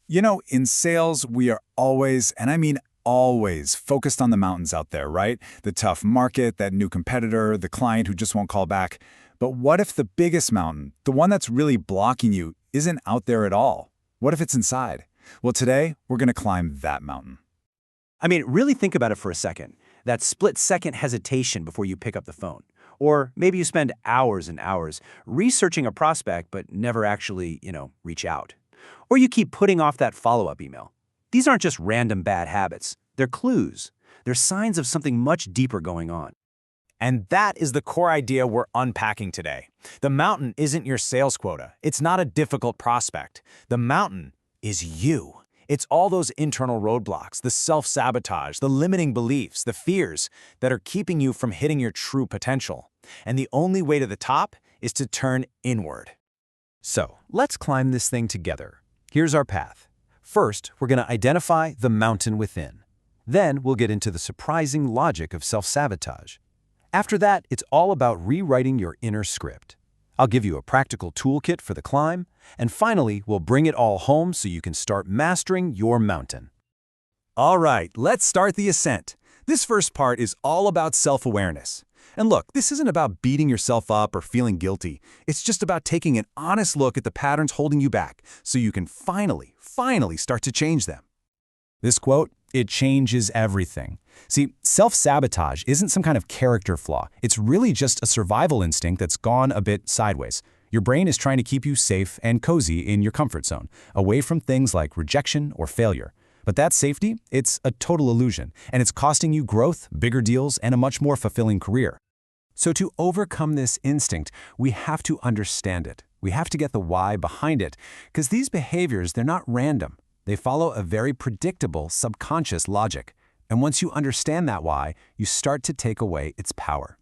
In sales, we are always, and I mean always, focused on the mountains out there, right? The tough market, that new competitor, the client who just won't call back. But what if the biggest mountain, the one that's really blocking you, isn't out there at all? What if it's inside? Well, today, we're going to climb that mountain. I mean, really think about it for a second. That split-second hesitation before you pick up the phone. Or maybe you spend hours and hours researching a prospect but never actually, reach out. Or you keep putting off that follow-up email. These aren't just random bad habits. They're clues. They're signs of something much deeper going on. And that is the core idea we're unpacking today. The mountain isn't your sales quota. It's not a difficult prospect. The mountain is you. It's all those internal roadblocks, the self-sabotage, the limiting beliefs, the fears that are keeping you from hitting your true potential. And the only way to the top is to turn inward. So, let's climb this thing together. Here's our path. First, we're going to identify the mountain within. Then, we'll get into the surprising logic of self-sabotage. After that, it's all about rewriting your inner script. I'll give you a practical toolkit for the climb, and finally, we'll bring it all home so you can start mastering your mountain. All right, let's start the ascent. This first part is all about self-awareness. And look, this isn't about beating yourself up or feeling guilty. It's just about taking an honest look at the patterns holding you back so you can finally start to change them. This quote, it changes everything. See, self-sabotage isn't some kind of character flaw. It's really just a survival instinct that's gone a bit sideways. Your brain is trying to keep you safe and cozy in your comfort zone, away from things like rejection or failure. But that safety, it's a total illusion, and it's costing you growth, bigger deals, and a much more fulfilling career. So to overcome this instinct, we have to understand it. We have to get the why behind it, because these behaviors, they're not random. They follow a very predictable subconscious logic. And once you understand that why, you start to take away its power.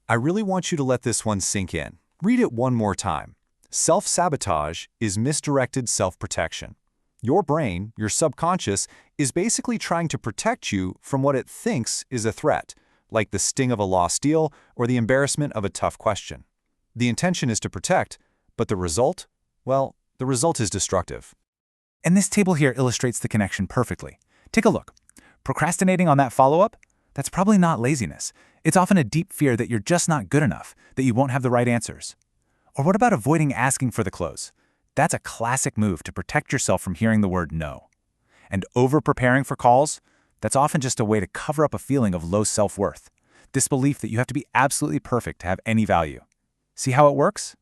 I really want you to let this one sink in. Read it one more time. Self-sabotage is misdirected self-protection. Your brain, your subconscious, is basically trying to protect you from what it thinks is a threat, like the sting of a lost deal or the embarrassment of a tough question. The intention is to protect, but the result? Well, the result is destructive. And this table here illustrates the connection perfectly. Take a look. Procrastinating on that follow-up? That's probably not laziness. It's often a deep fear that you're just not good enough, that you won't have the right answers. Or what about avoiding asking for the close? That's a classic move to protect yourself from hearing the word no. And over-preparing for calls? That's often just a way to cover up a feeling of low self-worth. This belief that you have to be absolutely perfect to have any value. See how it works?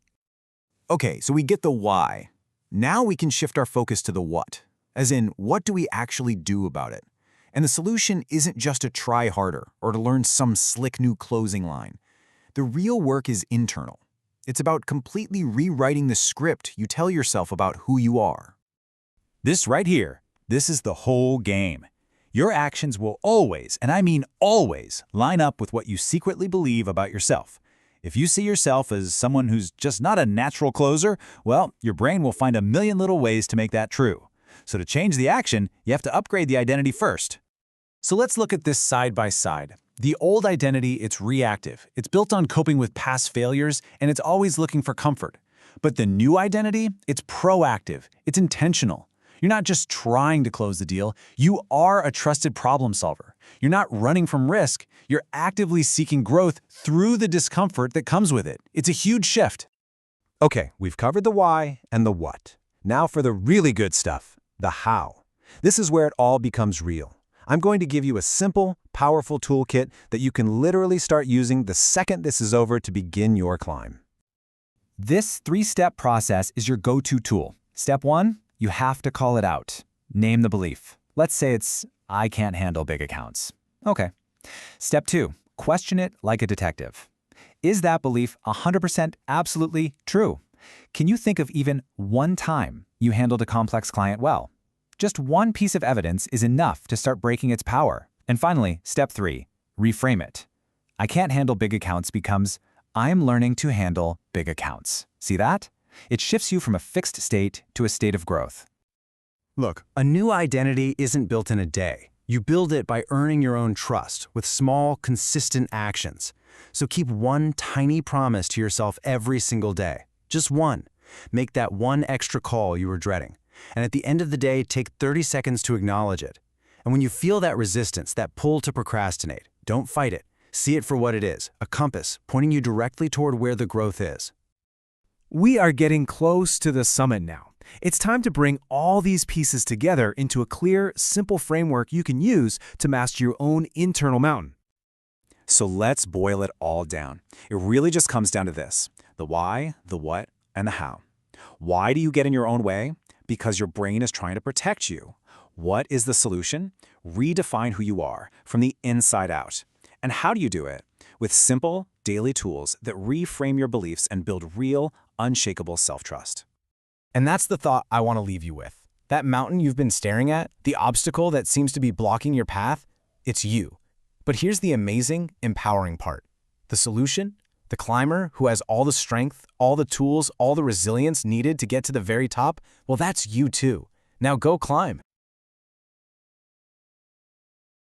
Okay, so we get the why. Now we can shift our focus to the what. As in, what do we actually do about it? And the solution isn't just to try harder or to learn some slick new closing line. The real work is internal. It's about completely rewriting the script you tell yourself about who you are. This right here, this is the whole game. Your actions will always, and I mean always, line up with what you secretly believe about yourself. If you see yourself as someone who's just not a natural closer, well, your brain will find a million little ways to make that true. So to change the action, you have to upgrade the identity first. So let's look at this side by side. The old identity, it's reactive. It's built on coping with past failures, and it's always looking for comfort. But the new identity, it's proactive. It's intentional. You're not just trying to close the deal. You are a trusted problem solver. You're not running from risk. You're actively seeking growth through the discomfort that comes with it. It's a huge shift. Okay, we've covered the why and the what. Now for the really good stuff, the how. This is where it all becomes real. I'm going to give you a simple, powerful toolkit that you can literally start using the second this is over to begin your climb. This three-step process is your go-to tool. Step 1, you have to call it out. Name the belief. Let's say it's, I can't handle big accounts. Okay. Step 2, question it like a detective. Is that belief 100% absolutely true? Can you think of even one time you handled a complex client well? Just one piece of evidence is enough to start breaking its power. And finally, step 3, reframe it. I can't handle big accounts becomes, I'm learning to handle big accounts. See that? It shifts you from a fixed state to a state of growth. Look, a new identity isn't built in a day. You build it by earning your own trust with small, consistent actions. So keep one tiny promise to yourself every single day. Just one. Make that one extra call you were dreading. And at the end of the day, take 30 seconds to acknowledge it. And when you feel that resistance, that pull to procrastinate, don't fight it. See it for what it is, a compass pointing you directly toward where the growth is. We are getting close to the summit now. It's time to bring all these pieces together into a clear, simple framework you can use to master your own internal mountain. So let's boil it all down. It really just comes down to this: the why, the what, and the how. Why do you get in your own way? Because your brain is trying to protect you. What is the solution? Redefine who you are from the inside out. And how do you do it? With simple, daily tools that reframe your beliefs and build real, unshakable self-trust. And that's the thought I want to leave you with. That mountain you've been staring at, the obstacle that seems to be blocking your path, it's you. But here's the amazing, empowering part. The solution? The climber who has all the strength, all the tools, all the resilience needed to get to the very top, well, that's you too. Now go climb.